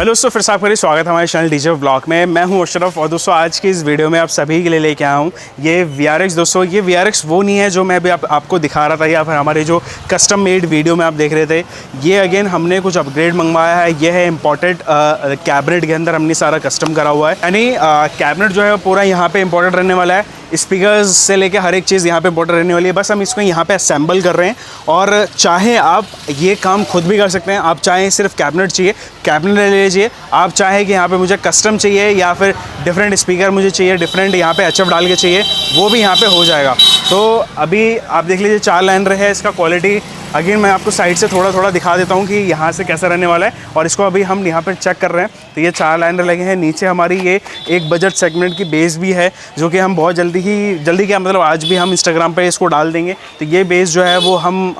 Hello दोस्तों, फिर से आपका स्वागत है हमारे चैनल डीजे व्लॉग में। मैं हूं अशरफ और दोस्तों आज की इस वीडियो में आप सभी के लिए लेके आया हूं ये VRX। दोस्तों ये VRX वो नहीं है जो मैं अभी आपको दिखा रहा था या फिर हमारे जो कस्टम मेड वीडियो में आप देख रहे थे। ये अगेन हमने कुछ अपग्रेड मंगवाया है। ये है इम्पोर्टेड कैबिनेट के अंदर हमने सारा कस्टम करा हुआ है, यानी कैबिनेट जो है पूरा यहाँ पे इम्पोर्टेड रहने वाला है। स्पीकर्स से लेके हर एक चीज़ यहाँ पे इम्पोर्टेंट रहने वाली है। बस हम इसको यहाँ पे असेंबल कर रहे हैं और चाहे आप ये काम खुद भी कर सकते हैं। आप चाहें सिर्फ कैबिनेट चाहिए, कैबिनेट ले लीजिए। आप चाहे कि यहाँ पे मुझे कस्टम चाहिए या फिर डिफरेंट स्पीकर मुझे चाहिए, डिफरेंट यहाँ पे HF डाल के चाहिए, वो भी यहाँ पे हो जाएगा। तो अभी आप देख लीजिए 4 लाइनर है। इसका क्वालिटी अगेन मैं आपको साइड से थोड़ा दिखा देता हूँ कि यहाँ से कैसा रहने वाला है। और इसको अभी हम यहाँ पर चेक कर रहे हैं। तो ये 4 लाइनर लगे हैं। नीचे हमारी ये एक बजट सेगमेंट की बेस भी है जो कि हम बहुत जल्दी क्या मतलब आज भी हम इंस्टाग्राम पे इसको डाल देंगे। तो ये बेस जो है वो हम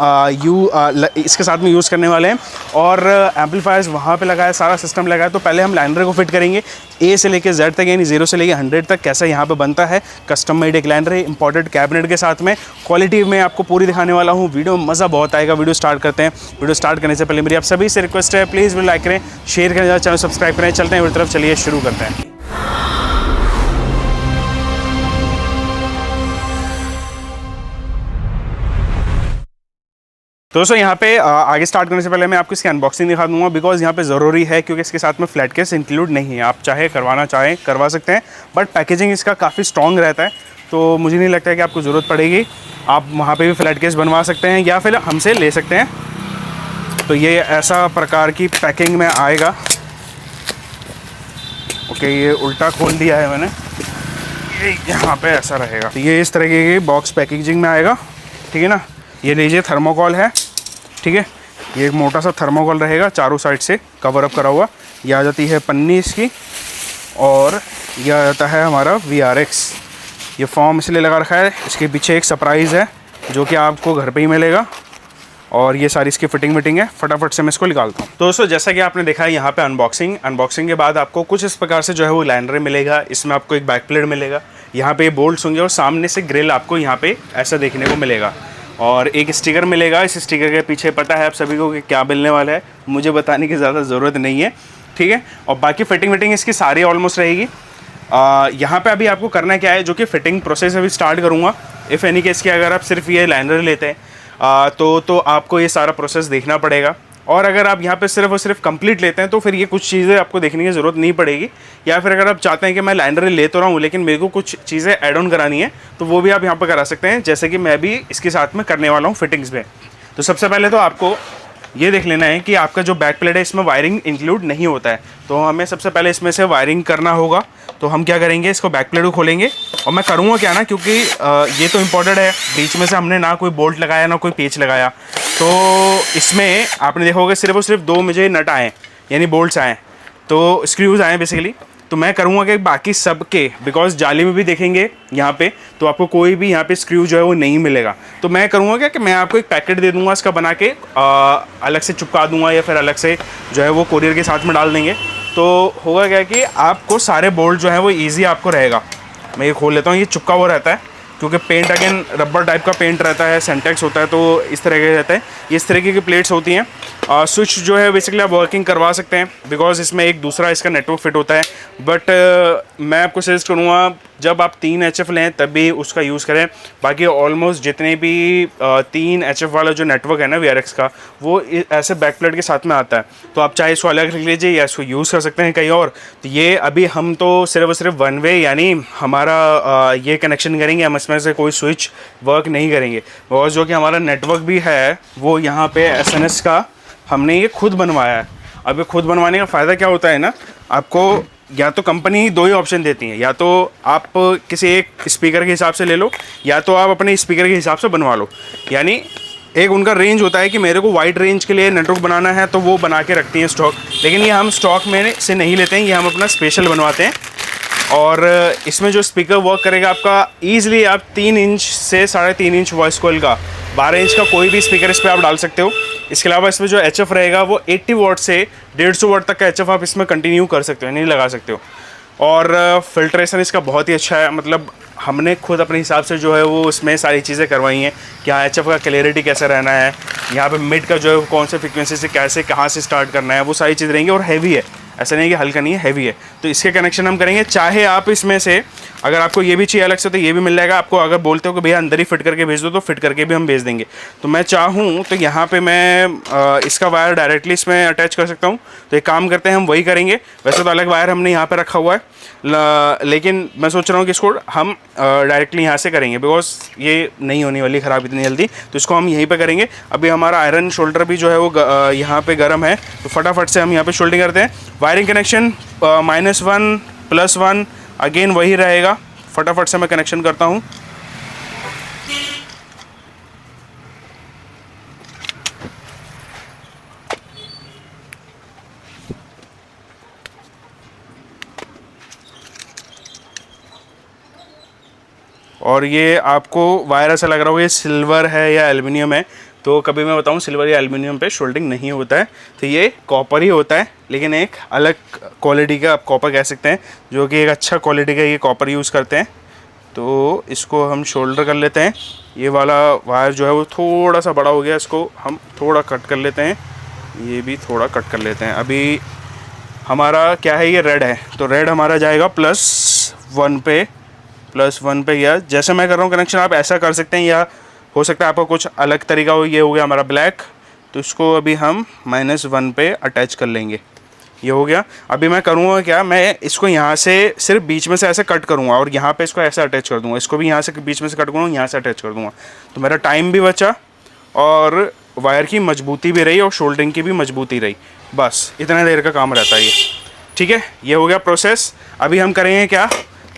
इसके साथ में यूज़ करने वाले हैं। और एम्पलीफायर्स वहाँ पे लगा है, सारा सिस्टम लगा है। तो पहले हम लाइनर को फिट करेंगे A से लेके Z तक, यानी 0 से लेके 100 तक कैसा यहाँ पे बनता है। कस्टम मेड एक लाइनर है इंपोर्टेड कैबिनेट के साथ में। क्वालिटी में आपको पूरी दिखाने वाला हूँ। वीडियो में मज़ा बहुत आएगा। वीडियो स्टार्ट करते हैं। वीडियो स्टार्ट करने से पहले मेरी आप सभी से रिक्वेस्ट है, प्लीज़ वीडियो लाइक करें, शेयर करें, चैनल सब्सक्राइब करें। चलते हैं मेरी तरफ, चलिए शुरू करते हैं। तो दोस्तों यहाँ पे आगे स्टार्ट करने से पहले मैं आपको इसकी अनबॉक्सिंग दिखा दूंगा, बिकॉज यहाँ पे ज़रूरी है क्योंकि इसके साथ में फ्लैट केस इंक्लूड नहीं है। आप चाहे करवा सकते हैं, बट पैकेजिंग इसका काफ़ी स्ट्रॉन्ग रहता है। तो मुझे नहीं लगता है कि आपको ज़रूरत पड़ेगी। आप वहाँ पे भी फ्लैट केस बनवा सकते हैं या फिर हमसे ले सकते हैं। तो ये ऐसा प्रकार की पैकिंग में आएगा। ओके, ये उल्टा खोल दिया है मैंने। ये यहाँ पे ऐसा रहेगा। तो ये इस तरीके की बॉक्स पैकेजिंग में आएगा, ठीक है ना। ये लीजिए थर्मोकॉल है, ठीक है। ये एक मोटा सा थर्मोकॉल रहेगा, चारों साइड से कवर अप करा हुआ। ये आ जाती है पन्नी इसकी, और यह आ जाता है हमारा VRX। ये फॉर्म इसलिए लगा रखा है, इसके पीछे एक सरप्राइज़ है जो कि आपको घर पे ही मिलेगा। और ये सारी इसकी फिटिंग है। फटाफट से मैं इसको निकालता हूँ। तो दोस्तों जैसा कि आपने देखा है यहाँ पे अनबॉक्सिंग के बाद आपको कुछ इस प्रकार से जो है वो लाइनर मिलेगा। इसमें आपको एक बैक प्लेट मिलेगा, यहाँ पे बोल्ट्स होंगे और सामने से ग्रिल आपको यहाँ पे ऐसा देखने को मिलेगा। और एक स्टिकर मिलेगा। इस स्टिकर के पीछे पता है आप सभी को कि क्या मिलने वाला है, मुझे बताने की ज़्यादा ज़रूरत नहीं है, ठीक है। और बाकी फिटिंग इसकी सारी ऑलमोस्ट रहेगी। यहाँ पे अभी आपको करना क्या है, जो कि फिटिंग प्रोसेस अभी स्टार्ट करूँगा। इफ़ एनी केस कि अगर आप सिर्फ ये लाइनर लेते हैं तो आपको ये सारा प्रोसेस देखना पड़ेगा। और अगर आप यहाँ पे सिर्फ और सिर्फ कंप्लीट लेते हैं तो फिर ये कुछ चीज़ें आपको देखने की ज़रूरत नहीं पड़ेगी। या फिर अगर आप चाहते हैं कि मैं लाइनर ले तो रहा हूँ लेकिन मेरे को कुछ चीज़ें ऐड ऑन करानी है, तो वो भी आप यहाँ पर करा सकते हैं, जैसे कि मैं भी इसके साथ में करने वाला हूँ फिटिंग्स में। तो सबसे पहले तो आपको ये देख लेना है कि आपका जो बैक प्लेट है इसमें वायरिंग इंक्लूड नहीं होता है। तो हमें सबसे पहले इसमें से वायरिंग करना होगा। तो हम क्या करेंगे, इसको बैक प्लेट को खोलेंगे। और मैं करूँगा क्या ना, क्योंकि ये तो इम्पोर्टेंट है, बीच में से हमने ना कोई बोल्ट लगाया ना कोई पेच लगाया। तो इसमें आपने देखा होगा सिर्फ और सिर्फ 2 मुझे नट आए, यानी बोल्ट्स आए, तो स्क्रूज आए बेसिकली। तो मैं करूँगा कि बाकी सब के, बिकॉज जाली में भी देखेंगे यहाँ पे तो आपको कोई भी यहाँ पे स्क्रू जो है वो नहीं मिलेगा। तो मैं करूँगा क्या कि मैं आपको एक पैकेट दे दूँगा, इसका बना के अलग से चिपका दूँगा या फिर अलग से जो है वो कोरियर के साथ में डाल देंगे। तो होगा क्या कि आपको सारे बोल्ट जो है वो ईजी आपको रहेगा। मैं ये खोल लेता हूँ। ये चिपका हुआ रहता है क्योंकि पेंट अगेन रबर टाइप का पेंट रहता है, सेंटेक्स होता है, तो इस तरह के रहता है। ये इस तरीके की प्लेट्स होती हैं। स्विच जो है बेसिकली आप वर्किंग करवा सकते हैं, बिकॉज इसमें एक दूसरा इसका नेटवर्क फिट होता है। बट मैं आपको सजेस्ट करूँगा जब आप 3 HF लें तभी उसका यूज़ करें। बाकी ऑलमोस्ट जितने भी 3 HF वाला जो नेटवर्क है ना VRX का, वो ऐसे बैक प्लेट के साथ में आता है। तो आप चाहे इसको अलग रख लीजिए या इसको यूज़ कर सकते हैं कहीं और। तो ये अभी हम तो सिर्फ और सिर्फ 1 वे, यानी हमारा ये कनेक्शन करेंगे, हम इसमें से कोई स्विच वर्क नहीं करेंगे। और जो कि हमारा नेटवर्क भी है वो यहाँ पे SNS का हमने ये खुद बनवाया है। अब ये खुद बनवाने का फ़ायदा क्या होता है ना, आपको या तो कंपनी 2 ही ऑप्शन देती है, या तो आप किसी एक स्पीकर के हिसाब से ले लो या तो आप अपने स्पीकर के हिसाब से बनवा लो। यानी एक उनका रेंज होता है कि मेरे को वाइड रेंज के लिए नेटवर्क बनाना है तो वो बना के रखती हैं स्टॉक, लेकिन ये हम स्टॉक में से नहीं लेते हैं, ये हम अपना स्पेशल बनवाते हैं। और इसमें जो स्पीकर वर्क करेगा आपका ईज़िली, आप 3 इंच से 3.5 इंच वॉइस कॉइल का 12 इंच का कोई भी स्पीकर इस पर आप डाल सकते हो। इसके अलावा इसमें जो HF रहेगा वो 80 वाट से 150 वाट तक का HF आप इसमें कंटिन्यू कर सकते हो, नहीं लगा सकते हो। और फिल्ट्रेशन इसका बहुत ही अच्छा है, मतलब हमने खुद अपने हिसाब से जो है वो इसमें सारी चीज़ें करवाई हैं कि हाँ HF का क्लियरिटी कैसे रहना है, यहाँ पे मिड का जो है कौन से फ्रिक्वेंसी से कैसे कहाँ से स्टार्ट करना है, वो सारी चीज़ रहेंगी। और हैवी है, ऐसा नहीं है कि हल्का नहीं है, हैवी है। तो इसके कनेक्शन हम करेंगे। चाहे आप इसमें से अगर आपको ये भी चाहिए अलग से तो ये भी मिल जाएगा आपको। अगर बोलते हो कि भैया अंदर ही फिट करके भेज दो तो फिट करके भी हम भेज देंगे। तो मैं चाहूँ तो यहाँ पे मैं इसका वायर डायरेक्टली इसमें अटैच कर सकता हूँ। तो एक काम करते हैं, हम वही करेंगे। वैसे तो अलग वायर हमने यहाँ पे रखा हुआ है, लेकिन मैं सोच रहा हूँ कि इसको हम डायरेक्टली यहाँ से करेंगे, बिकॉज ये नहीं होने वाली ख़राब इतनी जल्दी। तो इसको हम यहीं पे करेंगे। अभी हमारा आयरन शोल्डर भी जो है वो यहाँ पे गर्म है, तो फटाफट से हम यहाँ पे शोल्डिंग करते हैं। वायरिंग कनेक्शन -1 +1 अगेन वही रहेगा। फटाफट से मैं कनेक्शन करता हूँ। और ये आपको वायर ऐसा लग रहा होगा ये सिल्वर है या एल्युमिनियम है, तो कभी मैं बताऊं सिल्वर या एल्युमिनियम पे शोल्डिंग नहीं होता है। तो ये कॉपर ही होता है, लेकिन एक अलग क्वालिटी का आप कॉपर कह सकते हैं, जो कि एक अच्छा क्वालिटी का ये कॉपर यूज़ करते हैं। तो इसको हम शोल्डर कर लेते हैं। ये वाला वायर जो है वो थोड़ा सा बड़ा हो गया, इसको हम थोड़ा कट कर लेते हैं। ये भी थोड़ा कट कर लेते हैं। अभी हमारा क्या है, ये रेड है, तो रेड हमारा जाएगा +1 पे या जैसे मैं कर रहा हूँ कनेक्शन आप ऐसा कर सकते हैं, या हो सकता है आपको कुछ अलग तरीका हो। ये हो गया हमारा ब्लैक, तो इसको अभी हम -1 पे अटैच कर लेंगे। ये हो गया। अभी मैं करूँगा क्या, मैं इसको यहाँ से सिर्फ बीच में से ऐसे कट करूँगा और यहाँ पे इसको ऐसे अटैच कर दूँगा। इसको भी यहाँ से बीच में से कट करूँगा, यहाँ से अटैच कर दूँगा। तो मेरा टाइम भी बचा और वायर की मजबूती भी रही और शोल्डरिंग की भी मजबूती रही। बस इतना देर का काम रहता है ये। ठीक है, ये हो गया प्रोसेस। अभी हम करेंगे क्या,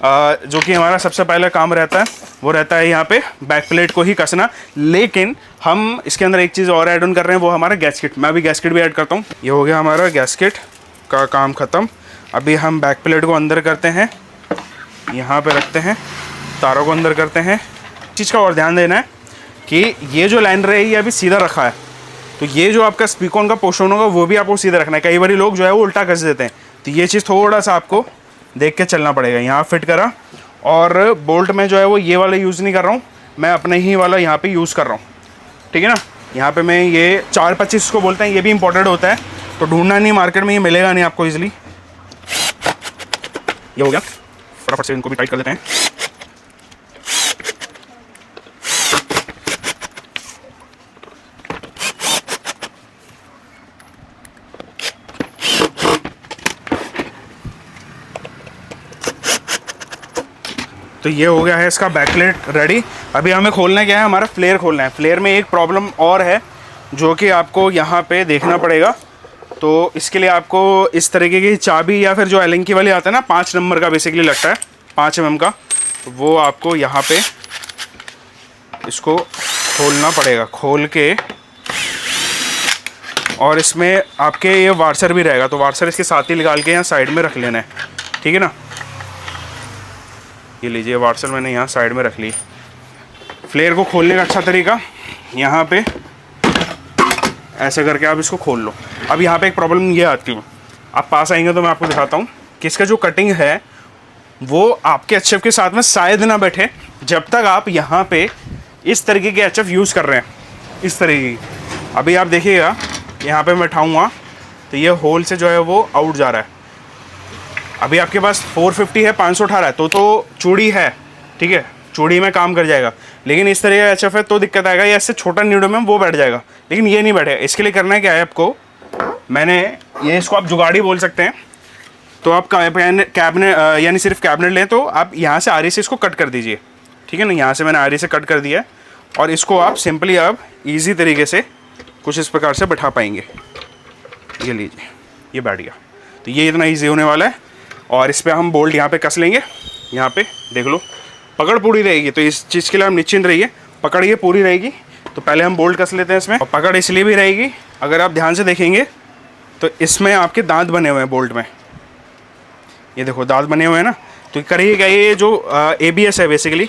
जो कि हमारा सबसे पहला काम रहता है वो रहता है यहाँ पे बैक प्लेट को ही कसना। लेकिन हम इसके अंदर एक चीज़ और ऐड ऑन कर रहे हैं, वो हमारा गैस्केट। मैं अभी गैस्केट भी ऐड करता हूँ। ये हो गया हमारा गैस्केट का काम ख़त्म। अभी हम बैक प्लेट को अंदर करते हैं, यहाँ पे रखते हैं, तारों को अंदर करते हैं। चीज़ का और ध्यान देना है कि ये जो लाइनर है ये अभी सीधा रखा है, तो ये जो आपका स्पीकॉन का पोर्शन होगा वो भी आपको सीधा रखना है। कई बार लोग जो है वो उल्टा कस देते हैं, तो ये चीज़ थोड़ा सा आपको देख के चलना पड़ेगा। यहाँ फिट करा, और बोल्ट में जो है वो ये वाला यूज़ नहीं कर रहा हूँ, मैं अपने ही वाला यहाँ पे यूज़ कर रहा हूँ। ठीक है ना, यहाँ पे मैं ये 425 को बोलते हैं, ये भी इंपॉर्टेंट होता है, तो ढूंढना नहीं मार्केट में, ये मिलेगा नहीं आपको इजीली। ये हो गया, फटाफट से इनको भी टाइट कर देते हैं। तो ये हो गया है इसका बैकप्लेट रेडी। अभी हमें खोलना क्या है, हमारा फ्लेयर खोलना है। फ्लेयर में एक प्रॉब्लम और है जो कि आपको यहाँ पे देखना पड़ेगा। तो इसके लिए आपको इस तरीके की चाबी, या फिर जो एलेंकी वाली आता है ना 5 नंबर का बेसिकली लगता है, 5 mm का, तो वो आपको यहाँ पे इसको खोलना पड़ेगा। खोल के, और इसमें आपके ये वार्सर भी रहेगा, तो वार्सर इसके साथ ही निकाल के यहाँ साइड में रख लेना है। ठीक है ना, ये लीजिए वार्सर मैंने यहाँ साइड में रख ली। फ्लेयर को खोलने का अच्छा तरीका, यहाँ पे ऐसे करके आप इसको खोल लो। अब यहाँ पे एक प्रॉब्लम ये आती है, आप पास आएंगे तो मैं आपको दिखाता हूँ कि इसका जो कटिंग है वो आपके एचएफ के साथ में शायद ना बैठे, जब तक आप यहाँ पे इस तरीके के एचएफ यूज़ कर रहे हैं, इस तरीके की। अभी आप देखिएगा, यहाँ पे मैं उठाऊँगा तो ये होल से जो है वो आउट जा रहा है। अभी आपके पास 450 है, 518 है, तो चूड़ी है, ठीक है, चूड़ी में काम कर जाएगा। लेकिन इस तरह का एचएफ है तो दिक्कत आएगा, या इससे छोटा नीडो में वो बैठ जाएगा, लेकिन ये नहीं बैठेगा। इसके लिए करना है क्या है आपको, मैंने ये, इसको आप जुगाड़ी बोल सकते हैं। तो आप कैबिनेट यानी सिर्फ कैबिनेट लें तो आप यहाँ से आरी से इसको कट कर दीजिए। ठीक है ना, यहाँ से मैंने आरी से कट कर दिया, और इसको आप सिंपली आप ईजी तरीके से कुछ इस प्रकार से बैठा पाएंगे। ये लीजिए, ये बैठ गया। तो ये इतना ईजी होने वाला है। और इस पर हम बोल्ट यहाँ पे कस लेंगे। यहाँ पे देख लो, पकड़ पूरी रहेगी, तो इस चीज़ के लिए हम निश्चिंत रहिए, पकड़ ये पूरी रहेगी। तो पहले हम बोल्ट कस लेते हैं इसमें। और पकड़ इसलिए भी रहेगी, अगर आप ध्यान से देखेंगे तो इसमें आपके दांत बने हुए हैं बोल्ट में, ये देखो दांत बने हुए हैं ना। तो करिए क्या, ये जो ABS है बेसिकली,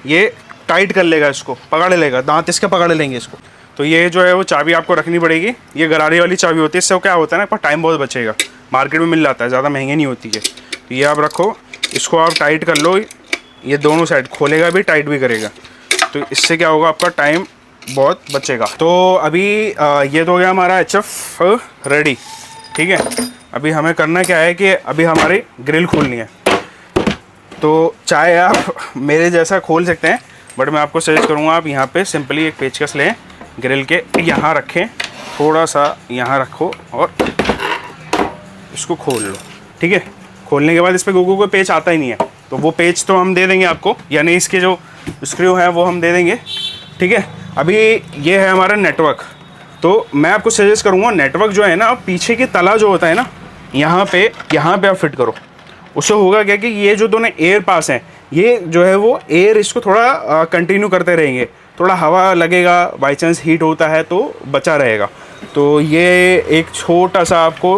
ये टाइट कर लेगा, इसको पकड़ लेगा, दांत इसके पकड़ लेंगे इसको। तो ये जो है वो चाबी आपको रखनी पड़ेगी, ये गरारे वाली चाबी होती है। इससे क्या होता है ना, आपका टाइम बहुत बचेगा, मार्केट में मिल जाता है, ज़्यादा महंगे नहीं होती है। तो ये आप रखो, इसको आप टाइट कर लो, ये दोनों साइड खोलेगा भी, टाइट भी करेगा। तो इससे क्या होगा, आपका टाइम बहुत बचेगा। तो अभी ये तो हो गया हमारा HF रेडी। ठीक है, अभी हमें करना क्या है कि अभी हमारी ग्रिल खोलनी है। तो चाहे आप मेरे जैसा खोल सकते हैं, बट मैं आपको सजेस्ट करूँगा आप यहाँ पे सिंपली एक पेचकस लें, ग्रिल के यहाँ रखें, थोड़ा सा यहाँ रखो और इसको खोल लो। ठीक है, खोलने के बाद इस पर कोई पेच आता ही नहीं है, तो वो पेच तो हम दे देंगे आपको, यानी इसके जो स्क्रू हैं वो हम दे देंगे। ठीक है, अभी ये है हमारा नेटवर्क। तो मैं आपको सजेस्ट करूँगा नेटवर्क जो है ना, पीछे की तला जो होता है ना, यहाँ पे आप फिट करो। उससे होगा क्या कि ये जो दोनों एयर पास हैं, ये जो है वो एयर इसको थोड़ा कंटिन्यू करते रहेंगे, थोड़ा हवा लगेगा, बाई चांस हीट होता है तो बचा रहेगा। तो ये एक छोटा सा आपको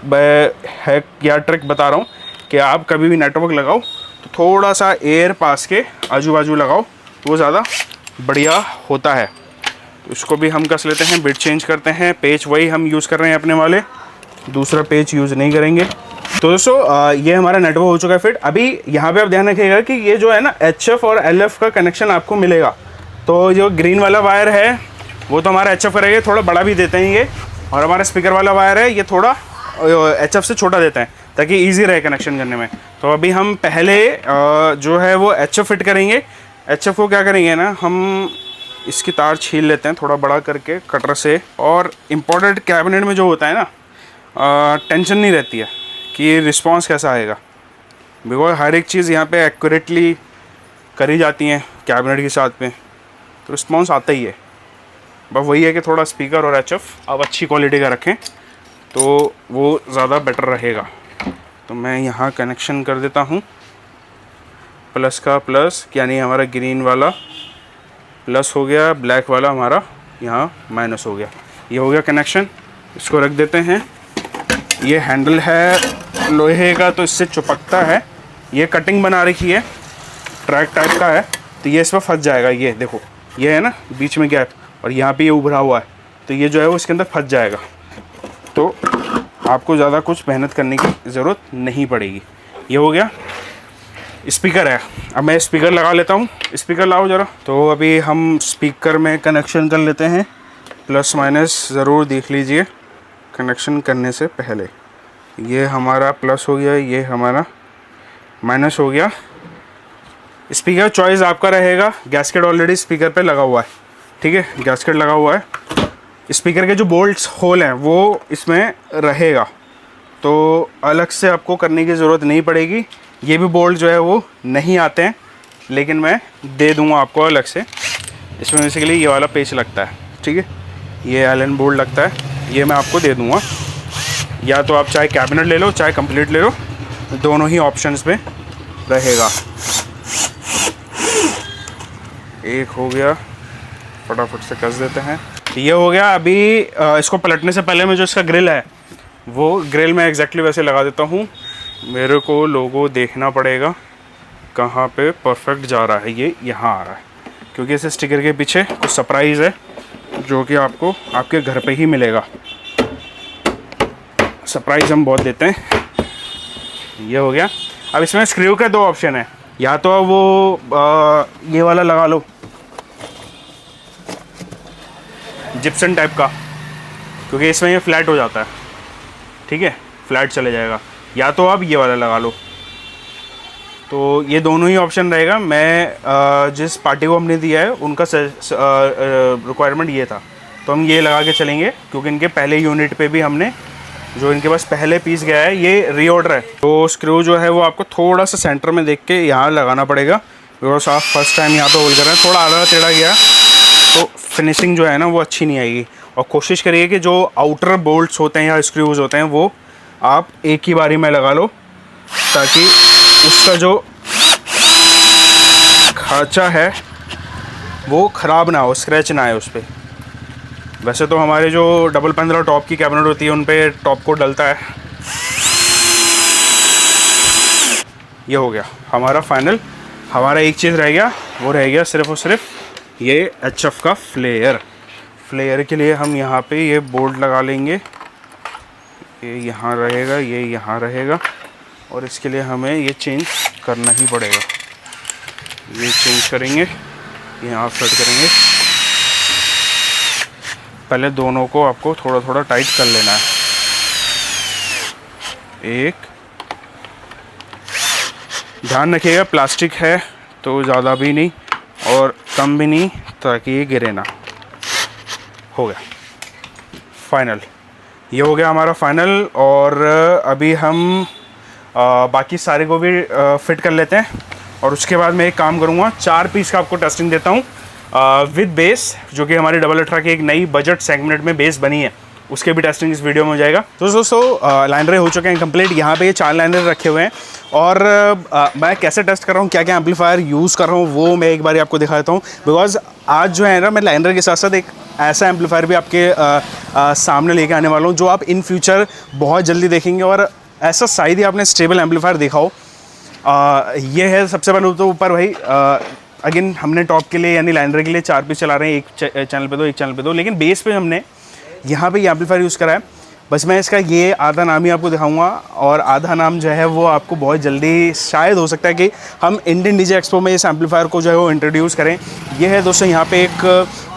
है या ट्रिक बता रहा हूँ कि आप कभी भी नेटवर्क लगाओ तो थोड़ा सा एयर पास के आजू बाजू लगाओ, तो वो ज़्यादा बढ़िया होता है। तो इसको भी हम कस लेते हैं, बिट चेंज करते हैं। पेच वही हम यूज़ कर रहे हैं अपने वाले, दूसरा पेच यूज़ नहीं करेंगे। तो दोस्तों ये हमारा नेटवर्क हो चुका है फिट। अभी यहाँ पे आप ध्यान रखिएगा कि ये जो है ना HF और LF का कनेक्शन आपको मिलेगा। तो जो ग्रीन वाला वायर है वो तो हमारा HF रहेगा, थोड़ा बड़ा भी देते हैं ये, और हमारा स्पीकर वाला वायर है ये थोड़ा HF से छोटा देते हैं ताकि ईजी रहे कनेक्शन करने में। तो अभी हम पहले जो है वो HF फिट करेंगे। HF को क्या करेंगे ना, हम इसकी तार छील लेते हैं थोड़ा बड़ा करके कटर से। और इम्पोर्टेंट कैबिनेट में जो होता है ना, टेंशन नहीं रहती है कि रिस्पांस कैसा आएगा, बिकॉज हर एक चीज़ यहाँ पे एक्यूरेटली करी जाती हैं कैबिनेट के साथ में, तो रिस्पांस आता ही है। बस वही है कि थोड़ा स्पीकर और HF आप अच्छी क्वालिटी का रखें तो वो ज़्यादा बेटर रहेगा। तो मैं यहाँ कनेक्शन कर देता हूँ, प्लस का प्लस, यानी हमारा ग्रीन वाला प्लस हो गया, ब्लैक वाला हमारा यहाँ माइनस हो गया। ये हो गया कनेक्शन। इसको रख देते हैं। ये हैंडल है लोहे का तो इससे चिपकता है, ये कटिंग बना रखी है, ट्रैक टाइप का है, तो ये इस पर फंस जाएगा। ये देखो, ये है ना बीच में गैप, और यहाँ पे ये उभरा हुआ है, तो ये जो है वो इसके अंदर फंस जाएगा। तो आपको ज़्यादा कुछ मेहनत करने की ज़रूरत नहीं पड़ेगी। ये हो गया। स्पीकर है, अब मैं स्पीकर लगा लेता हूँ। स्पीकर लाओ ज़रा। तो अभी हम स्पीकर में कनेक्शन कर लेते हैं। प्लस माइनस ज़रूर देख लीजिए कनेक्शन करने से पहले। ये हमारा प्लस हो गया, ये हमारा माइनस हो गया। स्पीकर चॉइस आपका रहेगा। गैस्केट ऑलरेडी स्पीकर पे लगा हुआ है, ठीक है, गैस्केट लगा हुआ है। स्पीकर के जो बोल्ट्स होल हैं वो इसमें रहेगा, तो अलग से आपको करने की ज़रूरत नहीं पड़ेगी। ये भी बोल्ट जो है वो नहीं आते हैं, लेकिन मैं दे दूंगा आपको अलग से। इसमें बेसिकली ये वाला पेच लगता है, ठीक है, ये एलन बोल्ट लगता है, ये मैं आपको दे दूंगा। या तो आप चाहे कैबिनेट ले लो चाहे कंप्लीट ले लो, दोनों ही ऑप्शंस में रहेगा। एक हो गया, फटाफट से कस देते हैं। ये हो गया। अभी इसको पलटने से पहले मैं जो इसका ग्रिल है वो ग्रिल में एग्जैक्टली वैसे लगा देता हूँ। मेरे को लोगो देखना पड़ेगा कहाँ पे परफेक्ट जा रहा है। ये यहाँ आ रहा है, क्योंकि इस स्टिकर के पीछे कुछ सरप्राइज़ है जो कि आपको आपके घर पे ही मिलेगा। सरप्राइज़ हम बहुत देते हैं। ये हो गया। अब इसमें स्क्रू के दो ऑप्शन है, या तो वो ये वाला लगा लो जिप्सन टाइप का, क्योंकि इसमें ये फ्लैट हो जाता है, ठीक है, फ्लैट चले जाएगा। या तो आप ये वाला लगा लो। तो ये दोनों ही ऑप्शन रहेगा। मैं जिस पार्टी को हमने दिया है उनका रिक्वायरमेंट ये था, तो हम ये लगा के चलेंगे, क्योंकि इनके पहले यूनिट पे भी हमने जो इनके पास पहले पीस गया है ये रीऑर्डर है। तो स्क्रू जो है वो आपको थोड़ा सा सेंटर में देख के यहाँ लगाना पड़ेगा, बिकॉज आप फर्स्ट टाइम यहाँ पे होल्ड कर रहे हैं। थोड़ा आधा टेढ़ा गया तो फिनिशिंग जो है ना वो अच्छी नहीं आएगी। और कोशिश करिए कि जो आउटर बोल्ट्स होते हैं या स्क्रूज होते हैं वो आप एक ही बारी में लगा लो, ताकि उसका जो खांचा है वो ख़राब ना हो, स्क्रैच ना आए उस पर। वैसे तो हमारे जो 15 टॉप की कैबिनेट होती है उन पे टॉप कोट डलता है। ये हो गया हमारा फाइनल। हमारा एक चीज़ रह गया, वो रह गया सिर्फ और सिर्फ ये HF का फ्लेयर के लिए हम यहाँ पे ये बोल्ट लगा लेंगे। ये यहाँ रहेगा, ये यहाँ रहेगा, और इसके लिए हमें ये चेंज करना ही पड़ेगा। ये चेंज करेंगे, यहाँ फिट करेंगे। पहले दोनों को आपको थोड़ा थोड़ा टाइट कर लेना है। एक, ध्यान रखिएगा प्लास्टिक है तो ज़्यादा भी नहीं और कम भी नहीं, ताकि ये गिरे ना। हो गया फाइनल, ये हो गया हमारा फाइनल। और अभी हम बाकी सारे को भी फिट कर लेते हैं और उसके बाद मैं एक काम करूँगा, 4 पीस का आपको टेस्टिंग देता हूँ विद बेस, जो कि हमारी 888 की एक नई बजट सेगमेंट में बेस बनी है, उसके भी टेस्टिंग इस वीडियो में हो जाएगा। तो दोस्तों लाइनर हो चुके हैं कंप्लीट। यहाँ पे ये 4 लाइनर रखे हुए हैं और मैं कैसे टेस्ट कर रहा हूँ, क्या क्या एम्पलीफायर यूज़ कर रहा हूँ, वो मैं एक बार आपको दिखा देता हूँ। बिकॉज आज जो है ना, मैं लाइनर के साथ साथ एक ऐसा एम्पलीफायर भी आपके सामने लेके आने वाला हूँ जो आप इन फ्यूचर बहुत जल्दी देखेंगे। और ऐसा शायद ही आपने स्टेबल एम्पलीफायर देखा हो। ये है सबसे पहले तो ऊपर भाई, अगेन हमने टॉप के लिए यानी लाइनर के लिए 4 पीस चला रहे हैं, एक चैनल पे दो, एक चैनल पे दो, लेकिन बेस पे हमने यहाँ पे ये एम्पलीफायर यूज़ करा है। बस मैं इसका ये आधा नाम ही आपको दिखाऊंगा और आधा नाम जो है वो आपको बहुत जल्दी शायद हो सकता है कि हम इंडियन डीजे एक्सपो में इस एम्पलीफायर को जो है वो इंट्रोड्यूस करें। ये है दोस्तों यहाँ पे एक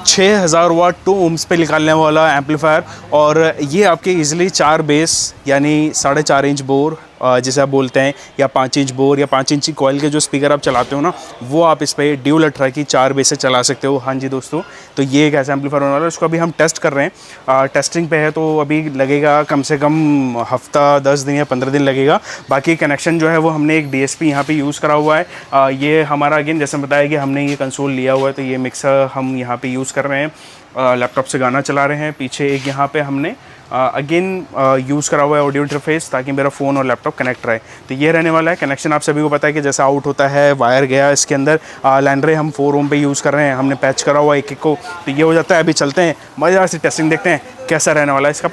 6000 वाट 2 ohms पे निकालने वाला एम्पलीफायर, और ये आपके इजीली 4 बेस यानी 4.5 इंच बोर जिसे आप बोलते हैं, या 5 इंच बोर या 5 इंच कॉइल के जो स्पीकर आप चलाते हो ना, वो आप इस पर ड्यूल 18 की 4 बेस से चला सकते हो। हाँ जी दोस्तों, तो ये एक ऐसा एम्पलीफायर होने वाला है, उसको अभी हम टेस्ट कर रहे हैं, टेस्टिंग पे है, तो अभी लगेगा कम से कम हफ्ता 10 दिन या 15 दिन लगेगा। बाकी कनेक्शन जो है वो हमने एक DSP यहाँ पे यूज़ करा हुआ है। ये हमारा अगेन जैसे बताया कि हमने ये कंसोल लिया हुआ है, तो ये मिक्सर हम यहाँ पे यूज़ कर रहे हैं, लैपटॉप से गाना चला रहे हैं। पीछे एक यहाँ पे हमने अगेन यूज़ करा हुआ है ऑडियो इंटरफेस, ताकि मेरा फ़ोन और लैपटॉप कनेक्ट रहे। तो ये रहने वाला है कनेक्शन। आप सभी को पता है कि जैसा आउट होता है वायर गया इसके अंदर, लाइनरे हम 4 ohm पे यूज़ कर रहे हैं, हमने पैच करा हुआ एक को, तो ये हो जाता है। अभी चलते हैं मज़ेदार सी टेस्टिंग देखते हैं कैसा रहने वाला है इसका।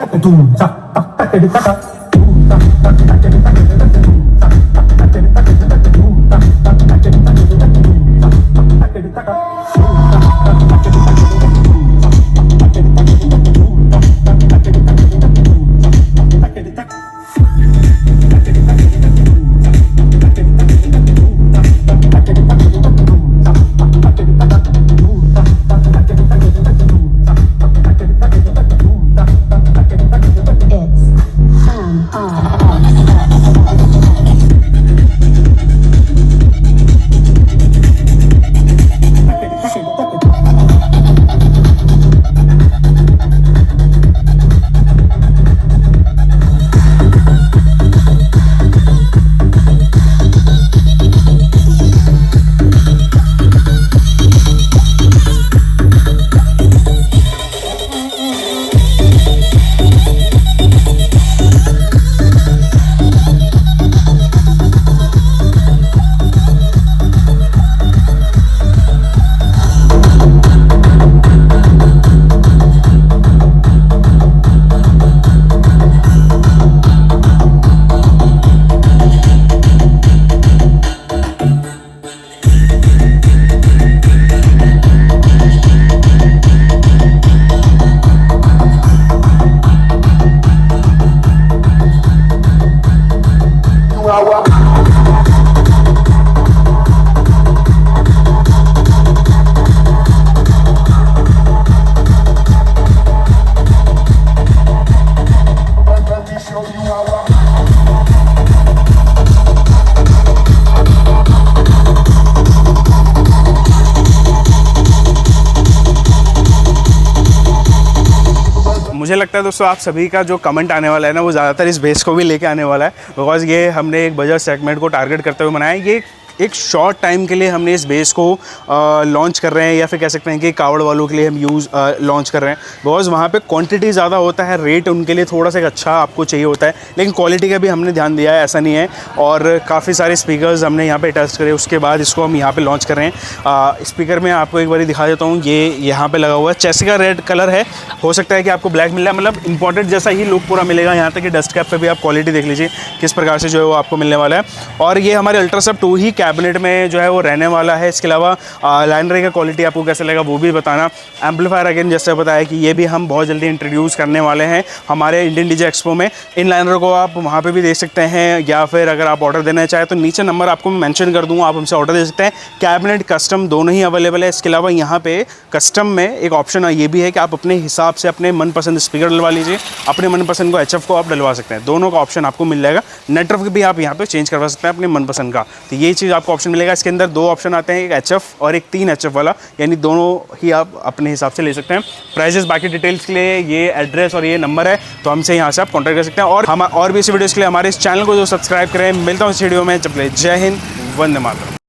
मुझे लगता है दोस्तों आप सभी का जो कमेंट आने वाला है ना, वो ज़्यादातर इस बेस को भी लेके आने वाला है, बिकॉज़ ये हमने एक बजट सेगमेंट को टारगेट करते हुए बनाया है। ये एक शॉर्ट टाइम के लिए हमने इस बेस को लॉन्च कर रहे हैं, या फिर कह सकते हैं कि कावड़ वालों के लिए हम लॉन्च कर रहे हैं, बिकॉज वहाँ पे क्वांटिटी ज़्यादा होता है, रेट उनके लिए थोड़ा सा अच्छा आपको चाहिए होता है, लेकिन क्वालिटी का भी हमने ध्यान दिया है, ऐसा नहीं है। और काफ़ी सारे स्पीकर्स हमने यहाँ पे टेस्ट करे, उसके बाद इसको हम यहाँ पे लॉन्च कर रहे हैं। स्पीकर में आपको एक बार दिखा देता हूँ, ये यहाँ पर लगा हुआ है, चेसी का रेड कलर है, हो सकता है कि आपको ब्लैक मिल रहा है, मतलब इंपॉर्टेंट जैसा ही लुक पूरा मिलेगा। यहाँ तक कि डस्ट कैप पर भी आप क्वालिटी देख लीजिए किस प्रकार से जो है वो आपको मिलने वाला है। और ये हमारे अल्ट्रासब 2 ही कैप कैबिनेट में जो है वो रहने वाला है। इसके अलावा लाइनर का क्वालिटी आपको कैसा लगा वो भी बताना। एम्पलीफायर अगेन जैसे बताया कि ये भी हम बहुत जल्दी इंट्रोड्यूस करने वाले हैं हमारे इंडियन डीजे एक्सपो में। इन लाइनर को आप वहाँ पे भी देख सकते हैं, या फिर अगर आप ऑर्डर देना चाहें तो नीचे नंबर आपको मैं मेंशन कर दूँगा, आप हमसे ऑर्डर दे सकते हैं। कैबिनेट कस्टम दोनों ही अवेलेबल है। इसके अलावा यहाँ पे कस्टम में एक ऑप्शन ये भी है कि आप अपने हिसाब से अपने मनपसंद स्पीकर डलवा लीजिए, अपने मनपसंद को HF को आप डलवा सकते हैं। दोनों का ऑप्शन आपको मिल जाएगा। नेटवर्क भी आप यहाँ पे चेंज करवा सकते हैं अपने मनपसंद का। तो ये चीज़ आपको ऑप्शन मिलेगा। इसके अंदर 2 ऑप्शन आते हैं, एक HF और एक 3 HF वाला, यानी दोनों ही आप अपने हिसाब से ले सकते हैं। प्राइजेस बाकी डिटेल्स के लिए ये एड्रेस और ये नंबर है, तो हमसे यहाँ से आप कॉन्टैक्ट कर सकते हैं। और हम और भी ऐसी वीडियोज़ के लिए हमारे इस चैनल को जो सब्सक्राइब करें। मिलता हूँ इस वीडियो में, जब तक जय हिंद, वंदे मातरम।